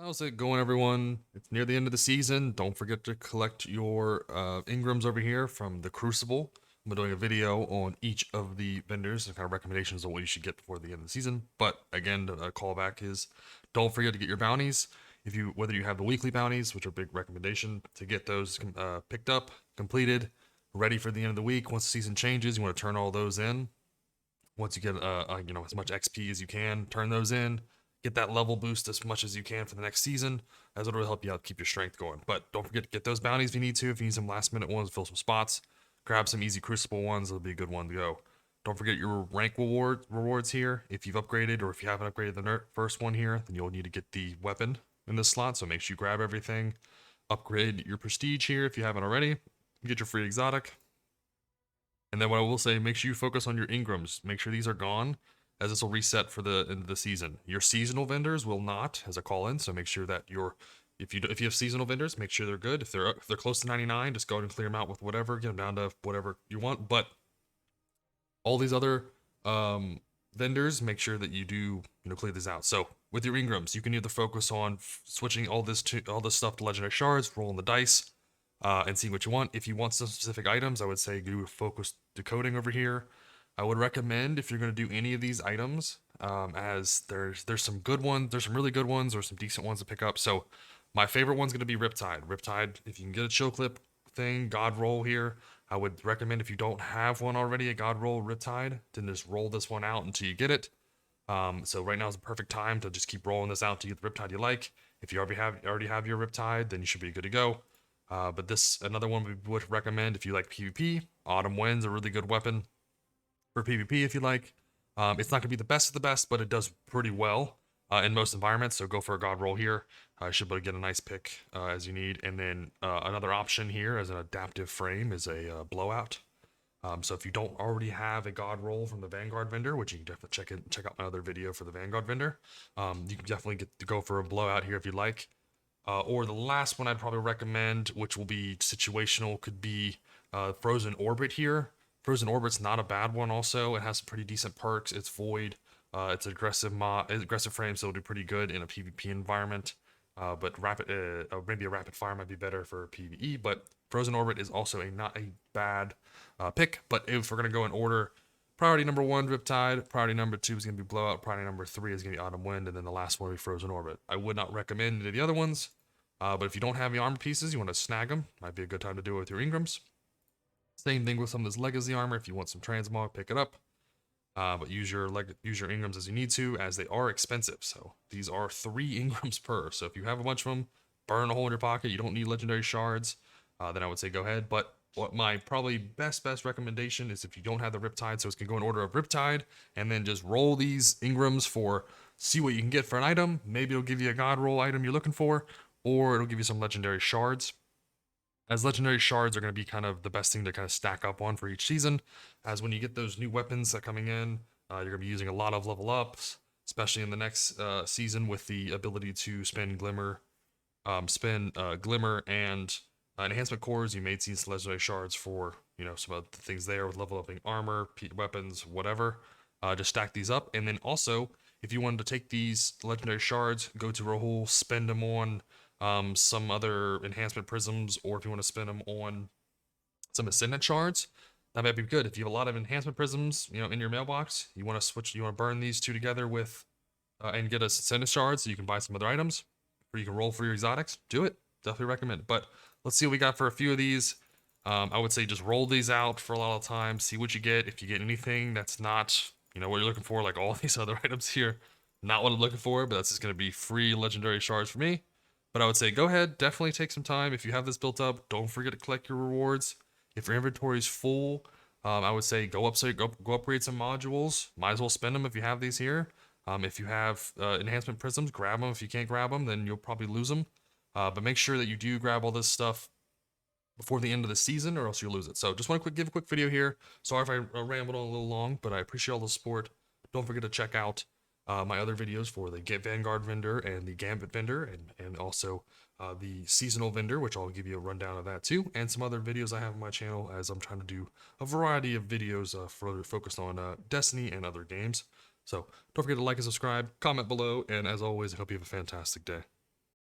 How's it going, everyone? It's near the end of the season. Don't forget to collect your Engrams over here from the Crucible. I'm doing a video on each of the vendors and kind of recommendations on what you should get before the end of the season. But again, a callback is don't forget to get your bounties. Whether you have the weekly bounties, which are a big recommendation, to get those picked up, completed, ready for the end of the week. Once the season changes, you want to turn all those in. Once you get as much XP as you can, turn those in, get that level boost as much as you can for the next season, as it'll help you out, keep your strength going. But don't forget to get those bounties if you need to. If you need some last minute ones, fill some spots, grab some easy Crucible ones. It'll be a good one to go. Don't forget your rank rewards here. If you've upgraded or if you haven't upgraded the first one here, then you'll need to get the weapon in this slot. So make sure you grab everything. Upgrade your prestige here if you haven't already. Get your free exotic. And then what I will say, make sure you focus on your Engrams. Make sure these are gone, as this will reset for the end of the season. Your seasonal vendors will not, as a call-in. So make sure that if you have seasonal vendors, make sure they're good. If they're close to 99, just go ahead and clear them out with whatever. Get them down to whatever you want. But all these other vendors, make sure that you do clear these out. So with your Engrams, you can either focus on switching all this stuff to legendary shards, rolling the dice, and see what you want. If you want some specific items, I would say do focus decoding over here. I would recommend if you're going to do any of these items, as there's some good ones, there's some really good ones, or some decent ones to pick up. So my favorite one's going to be Riptide. Riptide, if you can get a chill clip thing, God roll here, I would recommend if you don't have one already, a God roll Riptide, then just roll this one out until you get it. So right now is the perfect time to just keep rolling this out to get the Riptide you like. If you already have your Riptide, then you should be good to go. But another one we would recommend if you like PvP. Autumn Wind's a really good weapon for PvP if you like. It's not going to be the best of the best, but it does pretty well in most environments. So go for a God roll here. You should be able to get a nice pick as you need. And then another option here as an adaptive frame is a blowout. So if you don't already have a God roll from the Vanguard vendor, which you can definitely check out my other video for the Vanguard vendor, you can definitely get to go for a blowout here if you like. Or the last one I'd probably recommend, which will be situational, could be Frozen Orbit here. Frozen Orbit's not a bad one also. It has some pretty decent perks. It's void. It's aggressive frame, so it'll do pretty good in a PvP environment. But maybe a rapid fire might be better for PvE. But Frozen Orbit is also not a bad pick. But if we're gonna go in order, priority number 1, Riptide. Priority number 2 is gonna be Blowout. Priority number 3 is gonna be Autumn Wind, and then the last one will be Frozen Orbit. I would not recommend any of the other ones. But if you don't have any armor pieces, you want to snag them. Might be a good time to do it with your Engrams. Same thing with some of this legacy armor. If you want some transmog, pick it up. But use your Engrams as you need to, as they are expensive. So these are 3 Engrams per. So if you have a bunch of them, burn a hole in your pocket. You don't need legendary shards. Then I would say go ahead. But what my probably best recommendation is if you don't have the Riptide, so it's gonna go in order of Riptide, and then just roll these Engrams for see what you can get for an item. Maybe it'll give you a God roll item you're looking for, or it'll give you some legendary shards. As legendary shards are going to be kind of the best thing to kind of stack up on for each season, as when you get those new weapons that coming in, you're going to be using a lot of level ups, especially in the next season with the ability to spend Glimmer and enhancement cores. You may see some legendary shards for some of the things there with level upping armor, weapons, whatever. Just stack these up, and then also if you wanted to take these legendary shards, go to Rahul, spend them on some other enhancement prisms, or if you want to spend them on some ascendant shards, that might be good. If you have a lot of enhancement prisms, in your mailbox, you want to burn these two together with and get a ascendant shard so you can buy some other items, or you can roll for your exotics. Do it. Definitely recommend it. But let's see what we got for a few of these. I would say just roll these out for a lot of time, see what you get. If you get anything that's not what you're looking for, like all these other items here, not what I'm looking for, but that's just going to be free legendary shards for me. But I would say go ahead, definitely take some time. If you have this built up, don't forget to collect your rewards. If your inventory is full, I would say go upgrade some modules. Might as well spend them if you have these here. If you have enhancement prisms, grab them. If you can't grab them, then you'll probably lose them. But make sure that you do grab all this stuff before the end of the season, or else you'll lose it. So just want to give a quick video here. Sorry if I rambled on a little long, but I appreciate all the support. Don't forget to check out my other videos for the Vanguard vendor and the Gambit vendor, and also the seasonal vendor, which I'll give you a rundown of that too, and some other videos I have on my channel, as I'm trying to do a variety of videos focused on Destiny and other games. So don't forget to like and subscribe, comment below, and as always, I hope you have a fantastic day.